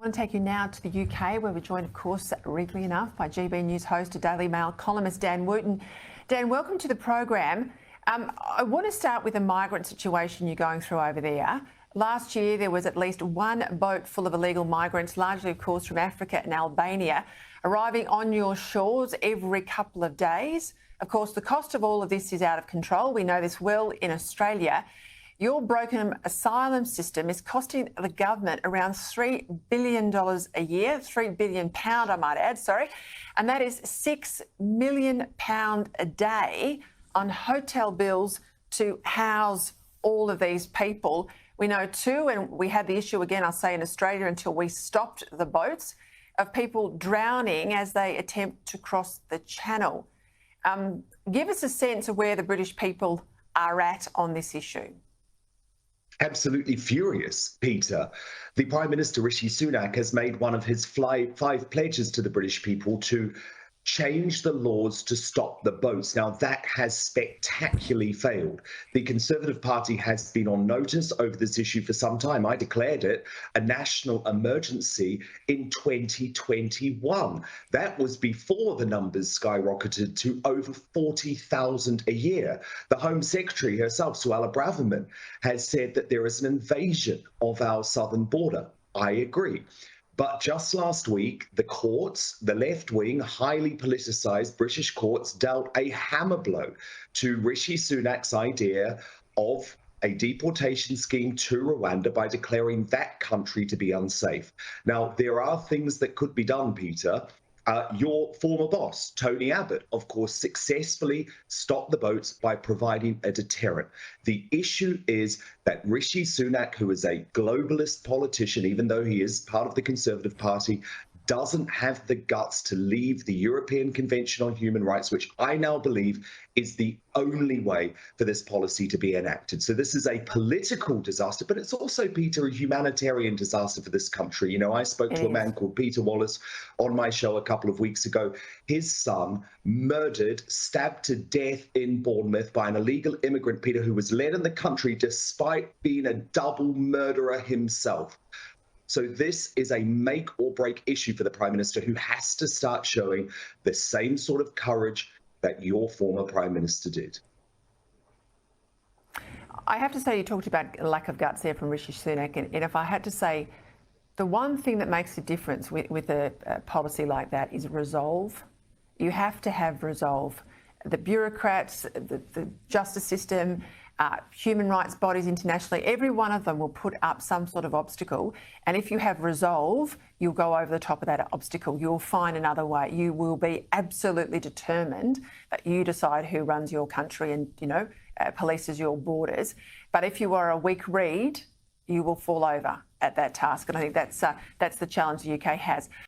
I want to take you now to the UK, where we're joined, of course, regally enough, by GB News host, Daily Mail columnist Dan Wootton. Dan, welcome to the program. I want to start with the migrant situation you're going through over there. Last year, there was at least one boat full of illegal migrants, largely, of course, from Africa and Albania, arriving on your shores every couple of days. Of course, the cost of all of this is out of control. We know this well in Australia. Your broken asylum system is costing the government around $3 billion a year, £3 billion, I might add, sorry. And that is £6 million a day on hotel bills to house all of these people. We know too, and we had the issue again, I'll say, in Australia until we stopped the boats, of people drowning as they attempt to cross the channel. Give us a sense of where the British people are at on this issue. Absolutely furious, Peter. The Prime Minister Rishi Sunak has made one of his five pledges to the British people to change the laws to stop the boats. Now, that has spectacularly failed. The Conservative Party has been on notice over this issue for some time. I declared it a national emergency in 2021. That was before the numbers skyrocketed to over 40,000 a year. The Home Secretary herself, Suella Braverman, has said that there is an invasion of our southern border. I agree. But just last week, the courts, the left-wing, highly politicised British courts, dealt a hammer blow to Rishi Sunak's idea of a deportation scheme to Rwanda by declaring that country to be unsafe. Now, there are things that could be done, Peter. Your former boss, Tony Abbott, of course, successfully stopped the boats by providing a deterrent. The issue is that Rishi Sunak, who is a globalist politician, even though he is part of the Conservative Party, doesn't have the guts to leave the European Convention on Human Rights, which I now believe is the only way for this policy to be enacted. So this is a political disaster, but it's also, Peter, a humanitarian disaster for this country. You know, I spoke to a man called Peter Wallace on my show a couple of weeks ago. His son murdered, stabbed to death in Bournemouth by an illegal immigrant, Peter, who was led in the country despite being a double murderer himself. So this is a make or break issue for the Prime Minister, who has to start showing the same sort of courage that your former Prime Minister did. I have to say, you talked about lack of guts there from Rishi Sunak, and if I had to say, the one thing that makes a difference with a policy like that is resolve. You have to have resolve. The bureaucrats, the justice system, human rights bodies internationally, every one of them will put up some sort of obstacle. And if you have resolve, you'll go over the top of that obstacle. You'll find another way. You will be absolutely determined that you decide who runs your country and, you know, polices your borders. But if you are a weak reed, you will fall over at that task. And I think that's the challenge the UK has.